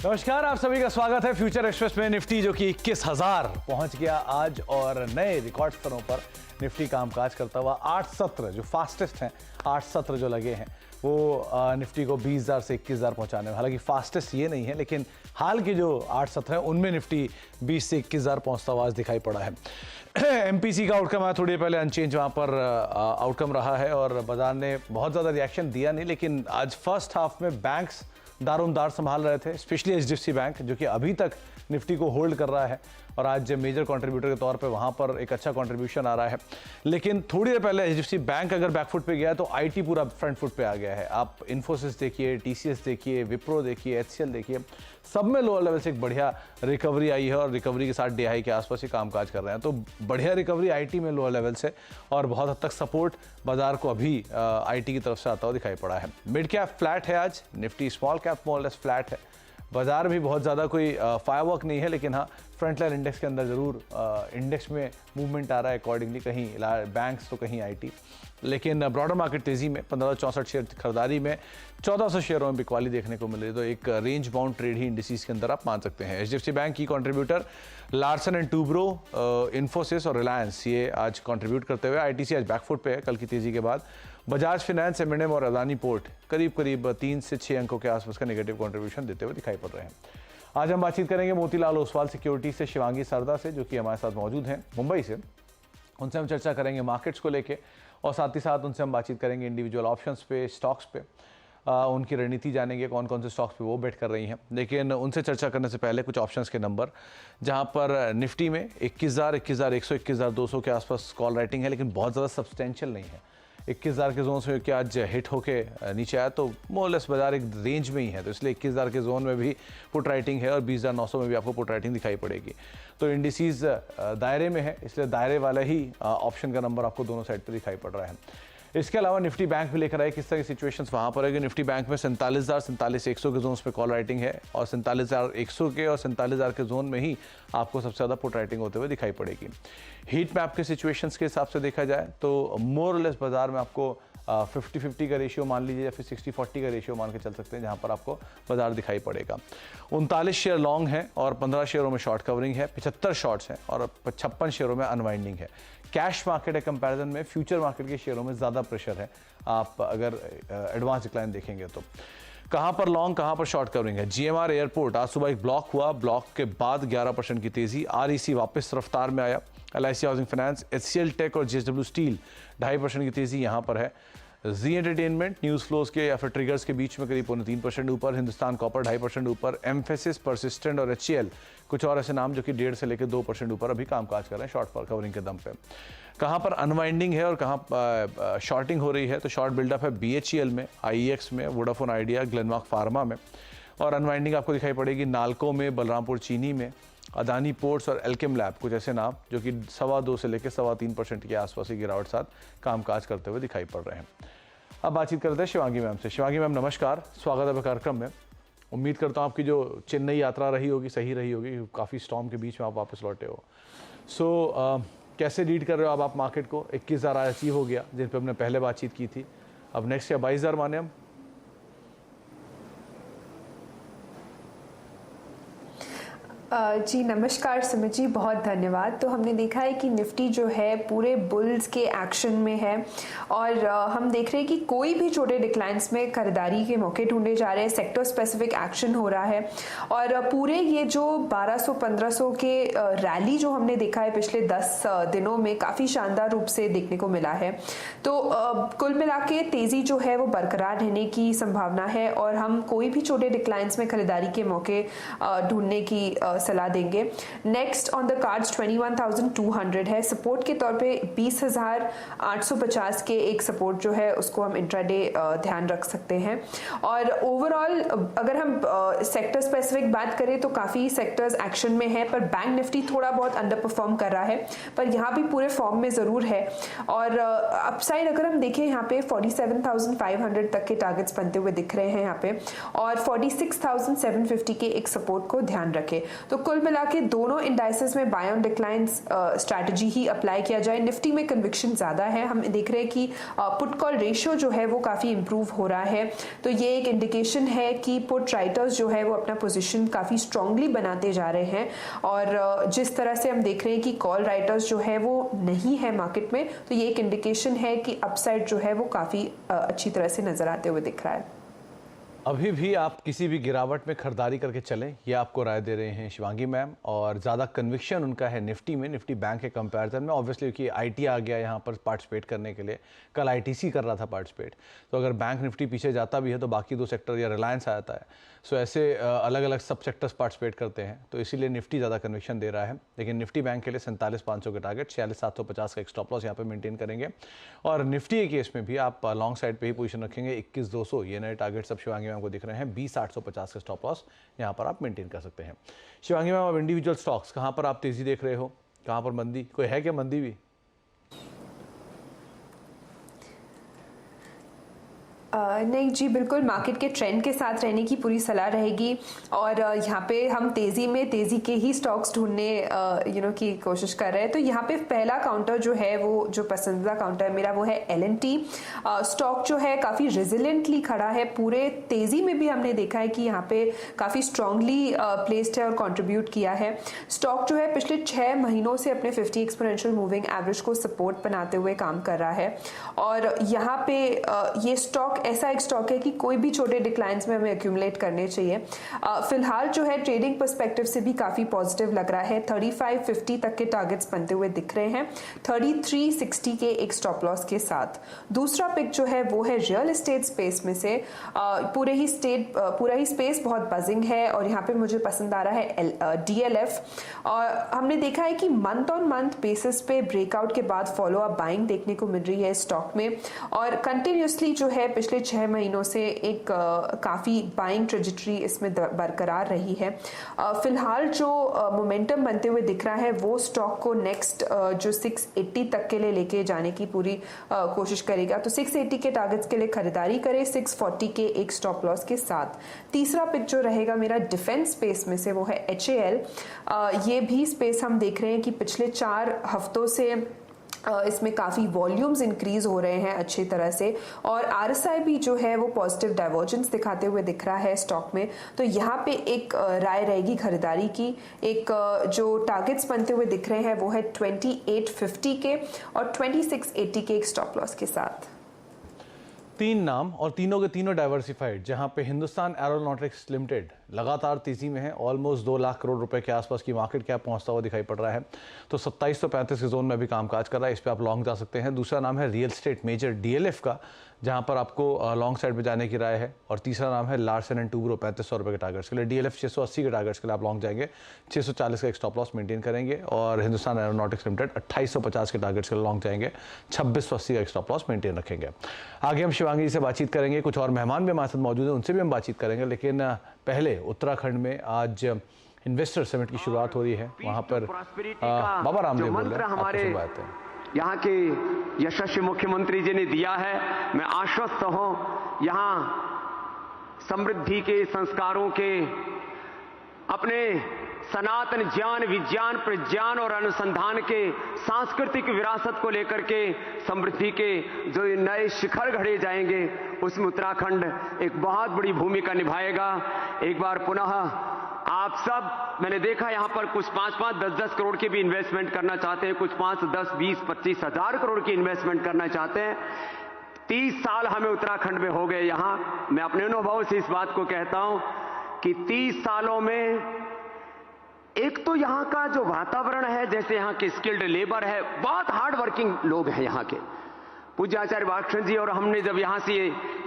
नमस्कार, आप सभी का स्वागत है फ्यूचर एक्सप्रेस में। निफ्टी जो कि 21,000 पहुंच गया आज और नए रिकॉर्ड स्तरों पर निफ्टी कामकाज करता हुआ 8 सत्र जो फास्टेस्ट हैं, 8 सत्र जो लगे हैं वो निफ्टी को 20,000 से 21,000 पहुंचाने में। हालांकि फास्टेस्ट ये नहीं है, लेकिन हाल के जो 8 सत्र हैं उनमें निफ्टी 20 से 21,000 पहुंचता हुआ आज दिखाई पड़ा है। एमपीसी का आउटकम आया थोड़ी देर पहले, अनचेंज वहाँ पर आउटकम रहा है और बाजार ने बहुत ज़्यादा रिएक्शन दिया नहीं। लेकिन आज फर्स्ट हाफ में बैंक्स दारोमदार संभाल रहे थे, स्पेशली एचडीएफसी बैंक जो कि अभी तक निफ्टी को होल्ड कर रहा है और आज मेजर कंट्रीब्यूटर के तौर पे वहाँ पर एक अच्छा कंट्रीब्यूशन आ रहा है। लेकिन थोड़ी देर पहले एचडीएफसी बैंक अगर बैकफुट पे गया तो आईटी पूरा फ्रंट फुट पे आ गया है। आप इन्फोसिस देखिए, टीसीएस देखिए, विप्रो देखिए, एचसीएल देखिए, सब में लोअर लेवल से एक बढ़िया रिकवरी आई है और रिकवरी के साथ डीआई के आसपास ही कामकाज कर रहे हैं। तो बढ़िया रिकवरी आईटी में लोअर लेवल से और बहुत हद तक सपोर्ट बाजार को अभी आईटी की तरफ से आता हुआ दिखाई पड़ा है। मिड कैप फ्लैट है आज, Nifty small cap more less flat है। बाजार भी बहुत ज़्यादा कोई फायरवर्क नहीं है, लेकिन हाँ फ्रंटलाइन इंडेक्स के अंदर ज़रूर इंडेक्स में मूवमेंट आ रहा है अकॉर्डिंगली, कहीं बैंक्स तो कहीं आईटी। लेकिन ब्रॉडर मार्केट तेज़ी में 1564 शेयर खरीदारी में 1400 शेयरों में बिकवाली देखने को मिल रही है। तो एक रेंज बाउंड ट्रेड ही इंडिसेस के अंदर आप मान सकते हैं। एचडीएफसी बैंक की contributor Larsen and Toubro, Infosys और रिलायंस ये आज कंट्रीब्यूट करते हुए। आईटीसी आज बैकफुट पे है कल की तेज़ी के बाद। बजाज फाइनेंस, एम&एम और अदानी पोर्ट करीब 3 से 6 अंकों के आसपास का नेगेटिव कंट्रीब्यूशन देते हुए दिखाई पड़ रहे हैं। आज हम बातचीत करेंगे मोतीलाल ओसवाल सिक्योरिटी से शिवांगी सरदा से, जो कि हमारे साथ मौजूद हैं मुंबई से। उनसे हम चर्चा करेंगे मार्केट्स को लेके और साथ ही साथ उनसे हम बातचीत करेंगे इंडिविजुअल ऑप्शंस पे, स्टॉक्स पे, उनकी रणनीति जानेंगे कौन कौन से स्टॉक्स पे वो बेट कर रही हैं। लेकिन उनसे चर्चा करने से पहले कुछ ऑप्शंस के नंबर, जहां पर निफ्टी में 21,000, 21,100, 21,200 के आसपास कॉल राइटिंग है, लेकिन बहुत ज़्यादा सब्सटेंशियल नहीं है। 21,000 के जोन में क्या आज हिट होके नीचे आया तो मोरलेस बाजार एक रेंज में ही है, तो इसलिए 21,000 के जोन में भी पुट राइटिंग है और 20,900 में भी आपको पुट राइटिंग दिखाई पड़ेगी। तो इंडिसीज दायरे में है, इसलिए दायरे वाला ही ऑप्शन का नंबर आपको दोनों साइड पर दिखाई पड़ रहा है। इसके अलावा निफ्टी बैंक भी लेकर आए किस तरह की सिचुएशंस वहाँ पर है कि निफ्टी बैंक में 47,000, 47,100 के जोन पे कॉल राइटिंग है और 47,100 के और 47,000 के जोन में ही आपको सबसे ज़्यादा पुट राइटिंग होते हुए दिखाई पड़ेगी। हीट मैप के सिचुएशंस के हिसाब से देखा जाए तो मोर लेस बाजार में आपको 50-50 का रेशियो मान लीजिए या फिर 60-40 का रेशियो मान के चल सकते हैं, जहां पर आपको बाजार दिखाई पड़ेगा। 39 शेयर लॉन्ग हैं और 15 शेयरों में शॉर्ट कवरिंग है, 75 शॉर्ट्स हैं और 56 शेयरों में अनवाइंडिंग है। कैश मार्केट है कंपैरिजन में फ्यूचर मार्केट के शेयरों में ज़्यादा प्रेशर है, आप अगर एडवांस डिक्लाइन देखेंगे तो। कहां पर लॉन्ग, कहां पर शॉर्ट कवरिंग है। जीएमआर एयरपोर्ट आज सुबह एक ब्लॉक हुआ, ब्लॉक के बाद 11% की तेजी। आरईसी वापस रफ्तार में आया। LIC housing finance, HCL tech और जेएसडब्ल्यू स्टील 2.5% की तेजी यहां पर है। जी एंटरटेनमेंट न्यूज़ फ्लोज के या फिर ट्रिगर्स के बीच में करीब 3.25% ऊपर। हिंदुस्तान कॉपर 2.5% ऊपर। एम्फेसिस, परसिस्टेंट और एचसीएल कुछ और ऐसे नाम जो कि 1.5 से लेकर 2% ऊपर अभी कामकाज कर रहे हैं शॉर्ट कवरिंग के दम पे। कहाँ पर अनवाइंडिंग है और कहाँ शॉर्टिंग हो रही है, तो शॉर्ट बिल्डअप है बीएचईएल में, आईईएक्स में, वोडाफोन आइडिया, ग्लेनमार्क फार्मा में, और अनवाइंडिंग आपको दिखाई पड़ेगी नाल्को में, बलरामपुर चीनी में, अदानी पोर्ट्स और एल्केम लैब, कुछ ऐसे नाम जो कि 2.25 से लेकर 3.25% के आसपास की गिरावट साथ कामकाज करते हुए दिखाई पड़ रहे हैं। अब बातचीत करते हैं शिवांगी मैम से। शिवांगी मैम नमस्कार, स्वागत है कार्यक्रम में। उम्मीद करता हूँ आपकी जो चेन्नई यात्रा रही होगी सही रही होगी, काफ़ी स्टॉर्म के बीच में आप वापस लौटे हो। सो कैसे लीड कर रहे हो आप मार्केट को? 21,000 अचीव हो गया जिन पर हमने पहले बातचीत की थी, अब नेक्स्ट क्या 22,000 माने हम? जी नमस्कार सुमित जी, बहुत धन्यवाद। तो हमने देखा है कि निफ्टी जो है पूरे बुल्स के एक्शन में है और हम देख रहे हैं कि कोई भी छोटे डिक्लाइंस में खरीदारी के मौके ढूंढे जा रहे हैं। सेक्टर स्पेसिफिक एक्शन हो रहा है और पूरे ये जो 1200-1500 के रैली जो हमने देखा है पिछले 10 दिनों में काफ़ी शानदार रूप से देखने को मिला है। तो कुल मिला के तेज़ी जो है वो बरकरार रहने की संभावना है और हम कोई भी छोटे डिक्लाइंस में खरीदारी के मौके ढूंढने की सलाह देंगे। नेक्स्ट ऑन द कार्ड्स 21,200 है, सपोर्ट के तौर पे 20,850 के एक सपोर्ट जो है उसको हम इंट्राडे ध्यान रख सकते हैं। और ओवरऑल अगर हम सेक्टर स्पेसिफिक बात करें तो काफ़ी सेक्टर्स एक्शन में है, पर बैंक निफ्टी थोड़ा बहुत अंडर परफॉर्म कर रहा है, पर यहाँ भी पूरे फॉर्म में ज़रूर है। और अपसाइड अगर हम देखें यहाँ पे 47,500 तक के टारगेट्स बनते हुए दिख रहे हैं यहाँ पे, और 46,750 के एक सपोर्ट को ध्यान रखें। तो कुल मिला के दोनों इंडाइसेस में बाय ऑन डिक्लाइन स्ट्रैटेजी ही अप्लाई किया जाए। निफ्टी में कन्विक्शन ज़्यादा है, हम देख रहे हैं कि पुट कॉल रेशियो जो है वो काफ़ी इंप्रूव हो रहा है, तो ये एक इंडिकेशन है कि पुट राइटर्स जो है वो अपना पोजीशन काफ़ी स्ट्रांगली बनाते जा रहे हैं। और जिस तरह से हम देख रहे हैं कि कॉल राइटर्स जो है वो नहीं है मार्केट में, तो ये एक इंडिकेशन है कि अपसाइड जो है वो काफ़ी अच्छी तरह से नज़र आते हुए दिख रहा है। अभी भी आप किसी भी गिरावट में खरीदारी करके चलें, ये आपको राय दे रहे हैं शिवांगी मैम। और ज़्यादा कन्विक्शन उनका है निफ्टी में, निफ्टी बैंक के कंपैरिजन में। ऑब्वियसली कि आईटी आ गया यहाँ पर पार्टिसिपेट करने के लिए, कल आईटीसी कर रहा था पार्टिसिपेट, तो अगर बैंक निफ्टी पीछे जाता भी है तो बाकी दो सेक्टर या रिलायंस आ जाता है, सो ऐसे अलग अलग सब सेक्टर्स पार्टिसिपेट करते हैं, तो इसीलिए निफ्टी ज़्यादा कन्विक्शन दे रहा है। लेकिन निफ्टी बैंक के लिए 47,500 के टारगेट, 46,750 का एक स्टॉप लॉस यहाँ पर मेंटेन करेंगे। और निफ्टी के केस में भी आप लॉन्ग साइड पे ही पोजीशन रखेंगे, 21,200 ये नए टारगेट सब शिवांगी मैम को दिख रहे हैं। 20,850 का स्टॉप लॉस यहाँ पर आप मेंटेन कर सकते हैं। शिवांगी मैम, अब इंडिविजुअल स्टॉक्स कहाँ पर आप तेजी देख रहे हो, कहाँ पर मंदी, कोई है क्या मंदी भी? नहीं जी, बिल्कुल मार्केट के ट्रेंड के साथ रहने की पूरी सलाह रहेगी। और यहाँ पे हम तेज़ी के ही स्टॉक्स ढूंढने की कोशिश कर रहे हैं। तो यहाँ पे पहला काउंटर जो है वो जो पसंदीदा काउंटर है मेरा वो है L&T। स्टॉक जो है काफ़ी रेजिलेंटली खड़ा है, पूरे तेज़ी में भी हमने देखा है कि यहाँ पे काफ़ी स्ट्रांगली प्लेस्ड है और कंट्रीब्यूट किया है। स्टॉक जो है पिछले 6 महीनों से अपने 50 एक्सपोनेंशियल मूविंग एवरेज को सपोर्ट बनाते हुए काम कर रहा है। और यहाँ पे ये स्टॉक ऐसा एक स्टॉक है कि कोई भी छोटे डिक्लाइंस में हमें एक्यूमुलेट करने चाहिए। फिलहाल जो है ट्रेडिंग पर्सपेक्टिव से भी काफ़ी पॉजिटिव लग रहा है। 3550 तक के टारगेट्स बनते हुए दिख रहे हैं, 3360 के एक स्टॉप लॉस के साथ। दूसरा पिक जो है वो है रियल एस्टेट स्पेस में से। पूरा ही स्पेस बहुत बजिंग है और यहाँ पे मुझे पसंद आ रहा है DLF। और हमने देखा है कि मंथ ऑन मंथ बेसिस पे ब्रेकआउट के बाद फॉलो अप बाइंग देखने को मिल रही है स्टॉक में, और कंटिन्यूसली जो है पिछले 6 महीनों से एक काफ़ी बाइंग ट्रेजेक्टरी इसमें बरकरार रही है। फिलहाल जो मोमेंटम बनते हुए दिख रहा है वो स्टॉक को नेक्स्ट जो 680 तक के लिए लेके जाने की पूरी कोशिश करेगा। तो 680 के टारगेट्स के लिए खरीदारी करें 640 के एक स्टॉप लॉस के साथ। तीसरा पिक जो रहेगा मेरा डिफेंस स्पेस में से वो है HAL। ये भी स्पेस हम देख रहे हैं कि पिछले 4 हफ्तों से इसमें काफ़ी वॉल्यूम्स इंक्रीज हो रहे हैं अच्छी तरह से, और RSI भी जो है वो पॉजिटिव डाइवर्जेंस दिखाते हुए दिख रहा है स्टॉक में। तो यहाँ पे एक राय रहेगी खरीदारी की। एक जो टारगेट्स बनते हुए दिख रहे हैं वो है 2850 के और 2680 के एक स्टॉप लॉस के साथ। 3 नाम और तीनों के तीनों डाइवर्सिफाइड, जहां पे हिंदुस्तान एरोनॉटिक्स लिमिटेड लगातार तेजी में है, ऑलमोस्ट 2 लाख करोड़ रुपए के आसपास की मार्केट कैप पहुंचता हुआ दिखाई पड़ रहा है। तो 2735 के जोन में भी कामकाज कर रहा है, इस पे आप लॉन्ग जा सकते हैं। दूसरा नाम है रियल एस्टेट मेजर DLF का, जहां पर आपको लॉन्ग साइड में जाने की राय है। और तीसरा नाम है लार्सन एंड टूब्रो, 3500 रुपए के टारगेट्स के लिए। DLF 680 के टारगेट्स के लिए आप लॉन्ग जाएंगे, 640 का एक स्टॉप लॉस मेंटेन करेंगे। और हिंदुस्तान एरोनॉटिक्स लिमिटेड 2850 के टारगेट्स के लिए लॉन्ग जाएंगे, 2680 का एक स्टॉप लॉस मेंटेन रखेंगे। आगे हम शिवांगी जी से बातचीत करेंगे, कुछ और मेहमान भी हमारे साथ मौजूद हैं, उनसे भी हम बातचीत करेंगे। लेकिन पहले उत्तराखंड में आज इन्वेस्टर समिट की शुरुआत हो रही है। वहां पर बाबा रामदेव बोल रहे हैं, हमारे यहाँ के यशस्वी मुख्यमंत्री जी ने दिया है। मैं आश्वस्त हूँ यहाँ समृद्धि के संस्कारों के, अपने सनातन ज्ञान विज्ञान प्रज्ञान और अनुसंधान के सांस्कृतिक विरासत को लेकर के समृद्धि के जो नए शिखर घड़े जाएंगे उसमें उत्तराखंड एक बहुत बड़ी भूमिका निभाएगा। एक बार पुनः आप सब, मैंने देखा यहाँ पर कुछ 5-5, 10-10 करोड़ की भी इन्वेस्टमेंट करना चाहते हैं, कुछ 5, 10, 20, 25 हजार करोड़ की इन्वेस्टमेंट करना चाहते हैं। 30 साल हमें उत्तराखंड में हो गए यहाँ। मैं अपने अनुभव से इस बात को कहता हूं कि 30 सालों में एक तो यहाँ का जो वातावरण है, जैसे यहाँ के स्किल्ड लेबर है, बहुत हार्ड वर्किंग लोग हैं यहाँ के। पूज्य आचार्य बालकृष्ण जी और हमने जब यहाँ से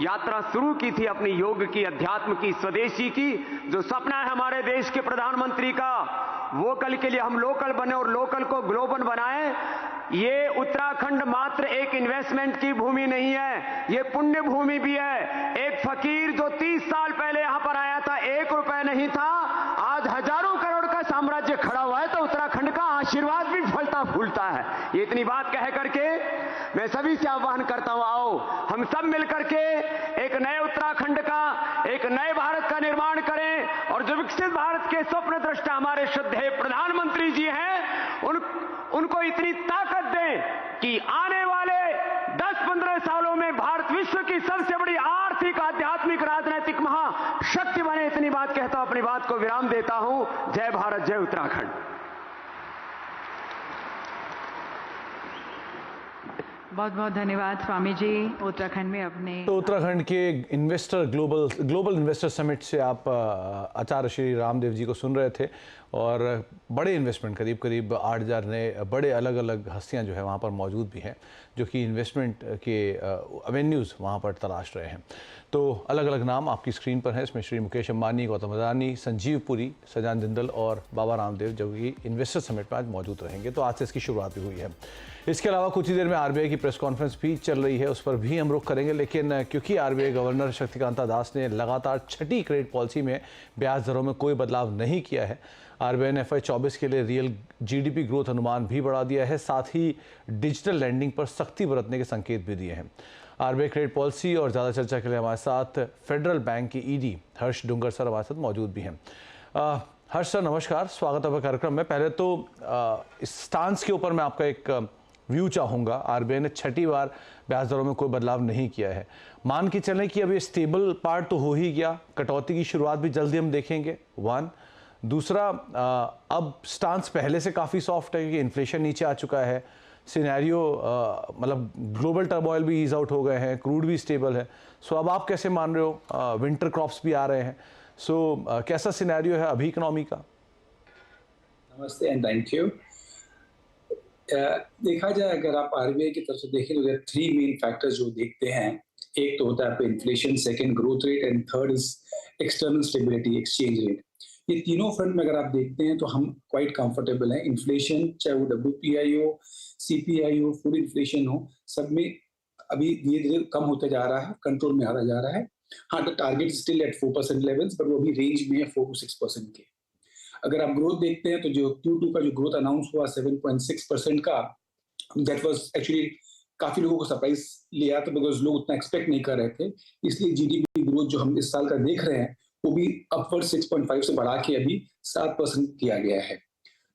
यात्रा शुरू की थी अपनी योग की, अध्यात्म की, स्वदेशी की, जो सपना है हमारे देश के प्रधानमंत्री का, वोकल के लिए हम लोकल बने और लोकल को ग्लोबल बनाएं। ये उत्तराखंड मात्र एक इन्वेस्टमेंट की भूमि नहीं है, ये पुण्य भूमि भी है। एक फकीर जो 30 साल पहले यहाँ पर आया था, 1 रुपए नहीं था, आज हजारों करोड़ का साम्राज्य खड़ा हुआ है। तो उत्तराखंड का आशीर्वाद भी फलता फूलता है। ये इतनी बात कह करके मैं सभी से आह्वान करता हूं, आओ हम सब मिलकर के एक नए उत्तराखंड का, एक नए भारत का का निर्माण करें और जो विकसित भारत के स्वप्न दृष्टा हमारे श्रद्धेय प्रधानमंत्री जी हैं उनको इतनी ताकत दें कि आने वाले 10-15 सालों में भारत विश्व की सबसे बड़ी आर्थिक, आध्यात्मिक, राजनीतिक महाशक्ति बने। इतनी बात कहता हूं, अपनी बात को विराम देता हूं। जय भारत, जय उत्तराखंड। बहुत बहुत धन्यवाद स्वामी जी। उत्तराखंड में अपने तो उत्तराखंड के इन्वेस्टर ग्लोबल इन्वेस्टर समिट से आप आचार्य श्री रामदेव जी को सुन रहे थे और बड़े इन्वेस्टमेंट करीब 8,000 नए बड़े अलग अलग हस्तियां जो है वहाँ पर मौजूद भी हैं जो कि इन्वेस्टमेंट के एवेन्यूज़ वहाँ पर तलाश रहे हैं। तो अलग अलग नाम आपकी स्क्रीन पर हैं, इसमें श्री मुकेश अंबानी, गौतम अदानी, संजीव पुरी, सजान जिंदल और बाबा रामदेव जो कि इन्वेस्टर समिट में आज मौजूद रहेंगे। तो आज से इसकी शुरुआत भी हुई है। इसके अलावा कुछ ही देर में आरबीआई की प्रेस कॉन्फ्रेंस भी चल रही है, उस पर भी हम रुख करेंगे। लेकिन क्योंकि आरबीआई गवर्नर शक्तिकांता दास ने लगातार छठी क्रेडिट पॉलिसी में ब्याज दरों में कोई बदलाव नहीं किया है, आरबीआई ने FY 24 के लिए रियल जीडीपी ग्रोथ अनुमान भी बढ़ा दिया है, साथ ही डिजिटल लैंडिंग पर सख्ती बरतने के संकेत भी दिए हैं। आरबीआई क्रेडिट पॉलिसी और ज़्यादा चर्चा के लिए हमारे साथ फेडरल बैंक के ईडी हर्ष डुंगर सर हमारे साथ मौजूद भी हैं। हर्ष सर नमस्कार, स्वागत है कार्यक्रम में। पहले तो इस स्टांस के ऊपर मैं आपका एक व्यू चाहूँगा। आरबीआई ने छठी बार ब्याज दरों में कोई बदलाव नहीं किया है, मान के चलें कि अब ये स्टेबल पार्ट तो हो ही गया, कटौती की शुरुआत भी जल्दी हम देखेंगे, वन। दूसरा, अब स्टांस पहले से काफ़ी सॉफ्ट है क्योंकि इन्फ्लेशन नीचे आ चुका है, सिनेरियो मतलब ग्लोबल टर्मोइल भी ईज आउट हो गए हैं, क्रूड भी स्टेबल है। सो अब आप कैसे मान रहे हो? विंटर क्रॉप्स भी आ रहे हैं, सो कैसा सिनेरियो है अभी इकोनॉमी का? नमस्ते एंड थैंक यू। देखा जाए अगर आप आरबीआई की तरफ से देखें तो 3 मेन फैक्टर्स जो देखते हैं। एक तो होता है आपका inflation, second growth rate and third is external stability, exchange rate. ये तीनों फ्रंट में अगर आप देखते हैं तो हम क्वाइट कंफर्टेबल हैं। इन्फ्लेशन चाहे वो WPI हो, CPI हो, फूड इन्फ्लेशन हो, सब में अभी धीरे धीरे कम होता जा रहा है, कंट्रोल में आता जा रहा है। हाँ, the target still at 4% levels, but वो अभी रेंज में है 4 to 6% के। अगर आप ग्रोथ देखते हैं तो जो Q2 का जो ग्रोथ अनाउंस हुआ 7.6% का, दैट वाज एक्चुअली काफी लोगों को सरप्राइज लिया था, बिकॉज लोग उतना एक्सपेक्ट नहीं कर रहे थे। इसलिए जीडीपी ग्रोथ जो हम इस साल का देख रहे हैं वो भी अपवर्ड 6.5 से बढ़ा के अभी 7% किया गया है।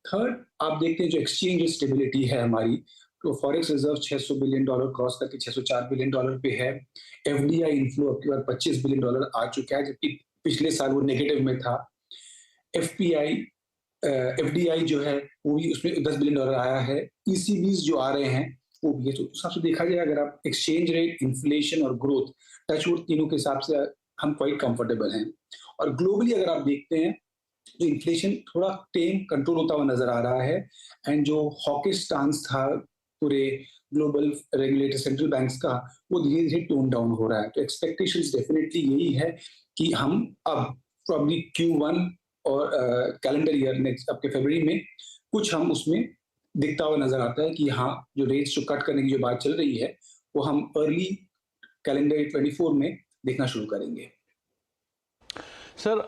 थर्ड, आप देखते हैं जो एक्सचेंज स्टेबिलिटी है हमारी, तो फॉरेक्स रिजर्व $600 बिलियन क्रॉस करके $604 बिलियन पे है। FDI इनफ्लो अब की बार $25 बिलियन आ चुका है, जबकि पिछले साल वो नेगेटिव में था। FDI जो है वो भी उसमें $10 बिलियन आया है। ECBs जो आ रहे हैं वो भी है। तो उस हिसाब से देखा जाए अगर आप एक्सचेंज रेट, इन्फ्लेशन और ग्रोथ, टचवुड तीनों के हिसाब से हम क्वाइट कंफर्टेबल हैं। और ग्लोबली अगर आप देखते हैं तो इन्फ्लेशन थोड़ा टेम कंट्रोल होता हुआ नजर आ रहा है, एंड जो हॉकिश स्टांस था पूरे ग्लोबल रेगुलेटर सेंट्रल बैंक्स का, वो धीरे धीरे टोन डाउन हो रहा है। तो एक्सपेक्टेशंस डेफिनेटली यही है कि हम अब प्रॉब्ली Q1 और कैलेंडर ईयर नेक्स्ट आपके फरवरी में कुछ हम उसमें दिखता हुआ नजर आता है कि हाँ, जो रेट्स जो कट करने की जो बात चल रही है वो हम अर्ली कैलेंडर 24 में देखना शुरू करेंगे। सर,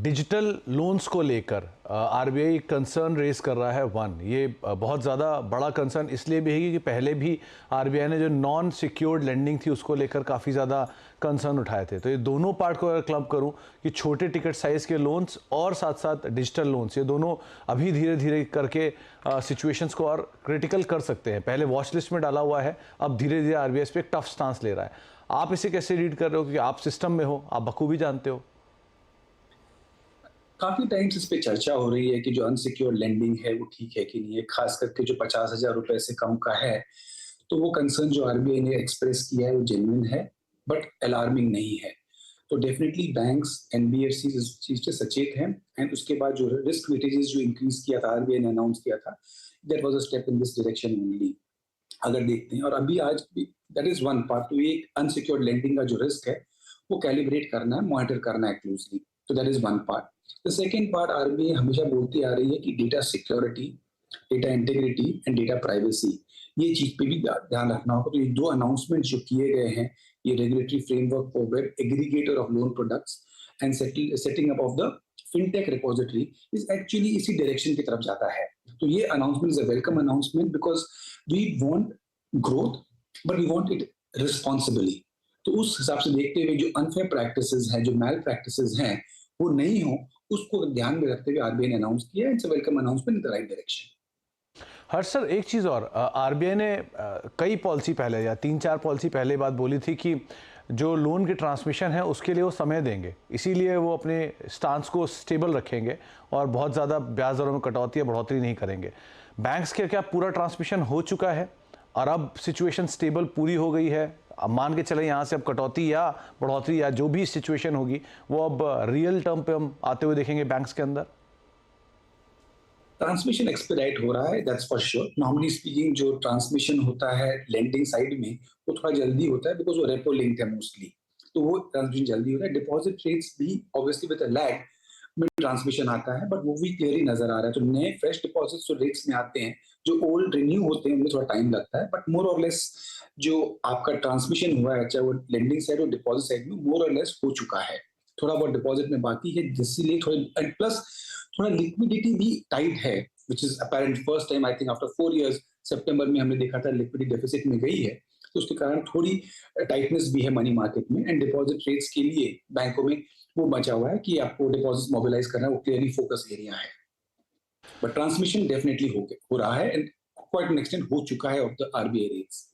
डिजिटल लोन्स को लेकर आरबीआई कंसर्न रेज कर रहा है। वन, ये बहुत ज़्यादा बड़ा कंसर्न इसलिए भी है कि पहले भी आरबीआई ने जो नॉन सिक्योर्ड लेंडिंग थी उसको लेकर काफ़ी ज़्यादा कंसर्न उठाए थे। तो ये दोनों पार्ट को अगर क्लब करूं कि छोटे टिकट साइज़ के लोन्स और साथ साथ डिजिटल लोन्स, ये दोनों अभी धीरे धीरे करके सिचुएशंस को और क्रिटिकल कर सकते हैं। पहले वॉच लिस्ट में डाला हुआ है, अब धीरे धीरे आरबीआई इस पर एक टफ स्टांस ले रहा है। आप इसे कैसे रीड कर रहे हो, क्योंकि आप सिस्टम में हो, आप बखूबी जानते हो? काफी टाइम से इस पे चर्चा हो रही है कि जो अनसिक्योर्ड लेंडिंग है वो ठीक है कि नहीं है, खास करके जो 50,000 रुपए से कम का है। तो वो कंसर्न जो आरबीआई ने एक्सप्रेस किया है वो जेन्युइन है, बट अलार्मिंग नहीं है। तो डेफिनेटली बैंक्स, एनबीएफसी इस चीज से सचेत हैं। एंड उसके बाद जो रिस्क वेटेजेस जो इंक्रीज किया था आरबीआई ने अनाउंस किया था, that was a step in this direction only. अगर देखते हैं, और अभी आज दैट इज वन पार्ट। तो एक अनसिक्योर्ड लेंडिंग का जो रिस्क है वो कैलिब्रेट करना है, मॉनिटर करना है क्लोजली। तो that is one part. The second part, RBI हमेशा बोलती आ रही है कि data security, data integrity and data privacy, ये चीज पे भी ध्यान रखना होगा। तो ये दो अनाउंसमेंट जो किए गए हैं, ये regulatory framework for web aggregator of loan products and setting up of the fintech repository, is actually इसी डायरेक्शन की तरफ जाता है। तो ये announcement is a welcome announcement, because we want growth but we want it responsibly. तो उस हिसाब से देखते हुए जो अनफेयर प्रैक्टिसेस हैं, जो मैल प्रैक्टिसेस हैं, वो नहीं हो, उसको ध्यान में रखते हुए आरबीआई ने अनाउंस किया। It's a welcome announcement in the right direction. Harsh sir, एक चीज़ और, आरबीआई ने कई पॉलिसी पहले या 3-4 पॉलिसी पहले बात बोली थी कि जो लोन की ट्रांसमिशन है उसके लिए वो समय देंगे, इसीलिए वो अपने स्टांस को स्टेबल रखेंगे और बहुत ज़्यादा ब्याज दरों में कटौती या बढ़ोतरी नहीं करेंगे। बैंक्स के क्या पूरा ट्रांसमिशन हो चुका है और अब सिचुएशन स्टेबल पूरी हो गई है? अब मान के चले यहाँ से अब कटौती या बढ़ोतरी या जो भी सिचुएशन होगी वो अब रियल टर्म पे हम आते हुए देखेंगे बैंक्स के अंदर? ट्रांसमिशन एक्सपेडाइट हो रहा है, that's for sure. Normally speaking जो ट्रांसमिशन होता है लेंडिंग साइड में वो थोड़ा जल्दी होता है बिकॉज वो रेपो लिंक्ड है मोस्टली, तो वो ट्रांसमिशन जल्दी होता है। डिपॉजिट रेट्स भी ऑब्वियसली विद अ लैग में ट्रांसमिशन आता है, बट वो भी क्लियरली नजर आ रहा है। तो नए फ्रेश डिपॉजिट्स जो रेट्स में आते हैं, जो ओल्ड रिन्यू होते हैं, उनमें थोड़ा टाइम लगता है, बट मोर और लेस जो आपका ट्रांसमिशन हुआ है, चाहे वो लेंडिंग साइड और डिपॉजिट साइड में, मोर और लेस हो चुका है। थोड़ा बहुत डिपॉजिट में बाकी है, जिसलिए थोड़ा एंड प्लस थोड़ा लिक्विडिटी भी टाइट है, which is apparent first time I think after 4 years। सितंबर में हमने देखा था लिक्विडिटी डेफिसिट में गई है, तो उसके कारण थोड़ी टाइटनेस भी है मनी मार्केट में। एंड डिपॉजिट रेट्स के लिए बैंकों में वो बचा हुआ है कि आपको डिपॉजिट मोबिलाइज करना है, वो क्लियरली फोकस एरिया है। बट ट्रांसमिशन डेफिनेटली हो रहा है एंड क्वाइट एन एक्सटेंट हो चुका है of the RBI rates.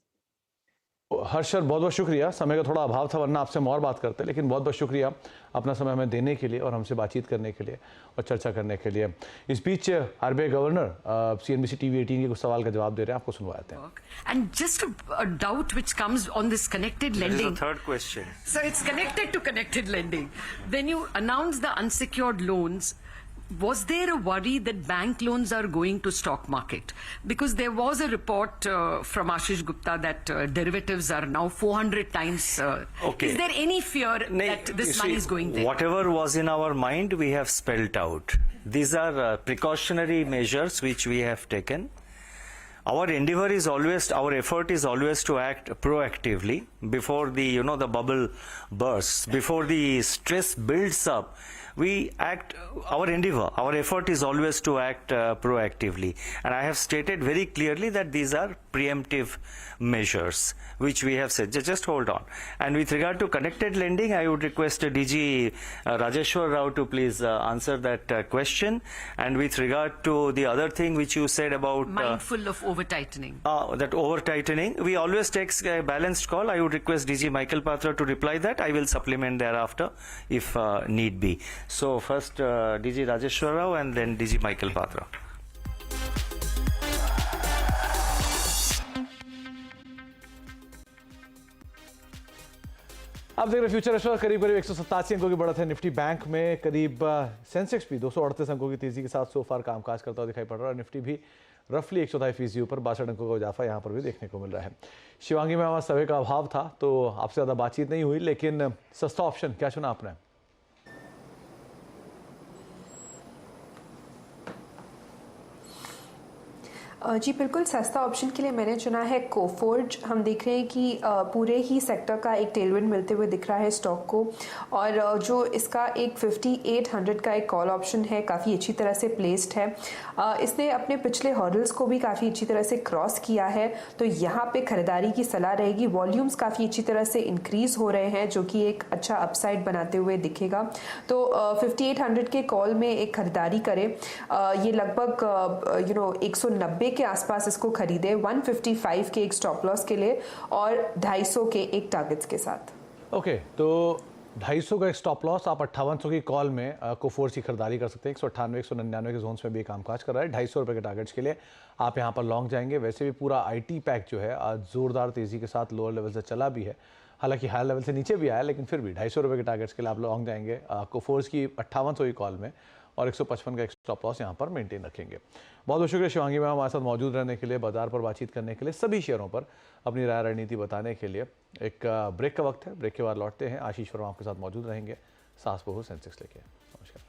Harsh sir, बहुत बहुत शुक्रिया। समय का थोड़ा अभाव था, वरना आपसे हम और बात करते, लेकिन बहुत बहुत शुक्रिया अपना समय हमें देने के लिए और हमसे बातचीत करने के लिए और चर्चा करने के लिए। इस बीच आरबीआई गवर्नर सीएनबीसी टीवी 18 के कुछ सवाल का जवाब दे रहे हैं, आपको सुनवाते हैं। And just a doubt which comes on this connected lending. There is a third question. So it's connected to connected lending. When you announced the unsecured loans, was there a worry that bank loans are going to stock market? Because there was a report from Ashish Gupta that derivatives are now 400 times. Okay. Is there any fear that this money is going there? Whatever was in our mind, we have spelled out. These are precautionary measures which we have taken. Our endeavor is always, our effort is always to act proactively before the, the bubble bursts, before the stress builds up. We act, our endeavor, our effort is always to act proactively. And I have stated very clearly that these are preemptive measures which we have said. Just hold on. And with regard to connected lending, I would request DG Rajeshwar Rao to please answer that question. And with regard to the other thing which you said about Mindful of over tightening. that over tightening, we always take a balanced call. I would request DG Michael Patra to reply that. I will supplement thereafter if need be. So first DG Rajeshwar Rao and then DG Michael Patra. आप देख रहे future express. करीब 187 अंकों की बढ़त है Nifty bank में। करीब सेंसेक्स भी 238 अंकों की तेजी के साथ सोफार कामकाज करता हुआ दिखाई पड़ रहा है। निफ्टी भी रफली 104% ऊपर 62 अंकों का इजाफा यहाँ पर भी देखने को मिल रहा है। शिवांगी में हमारा समय का अभाव था तो आपसे ज़्यादा बातचीत नहीं हुई, लेकिन सस्ता ऑप्शन क्या चुना आपने? जी बिल्कुल, सस्ता ऑप्शन के लिए मैंने चुना है कोफोर्ज। हम देख रहे हैं कि पूरे ही सेक्टर का एक टेलविंड मिलते हुए दिख रहा है स्टॉक को, और जो इसका एक 5800 का एक कॉल ऑप्शन है, काफ़ी अच्छी तरह से प्लेस्ड है। इसने अपने पिछले हॉर्डल्स को भी काफ़ी अच्छी तरह से क्रॉस किया है, तो यहाँ पे खरीदारी की सलाह रहेगी। वॉल्यूम्स काफ़ी अच्छी तरह से इंक्रीज हो रहे हैं, जो कि एक अच्छा अपसाइड बनाते हुए दिखेगा। तो 5800 के कॉल में एक खरीदारी करें। ये लगभग 190 के आसपास इसको खरीदे, 155 के एक स्टॉप लॉस के लिए और 250 के एक टारगेट्स के साथ। ओके, तो 250 का एक स्टॉप लॉस, आप 5800 की कॉल में कोफोर्स की खरीदारी कर सकते हैं। 198 199 के जोन्स में भी कामकाज कर रहा है। 250 रुपये के टारगेट्स के लिए आप यहाँ पर लॉन्ग जाएंगे। वैसे भी पूरा आईटी पैक जो है आज जोरदार तेजी के साथ लोअर लेवल से चला भी है, हालांकि हायर लेवल से नीचे भी आया, लेकिन फिर भी 250 रुपये के टारगेट्स के लिए आप लॉन्ग जाएंगे कोफोर्स की 5800 की कॉल में, और 155 का एक स्टॉप लॉस यहाँ पर मेंटेन रखेंगे। बहुत बहुत शुक्रिया शिवांगी मैम हमारे साथ मौजूद रहने के लिए, बाजार पर बातचीत करने के लिए, सभी शेयरों पर अपनी राय रणनीति बताने के लिए। एक ब्रेक का वक्त है, ब्रेक के बाद लौटते हैं। आशीष वर्मा आपके साथ मौजूद रहेंगे, सास बहू सेंसेक्स लेके। नमस्कार।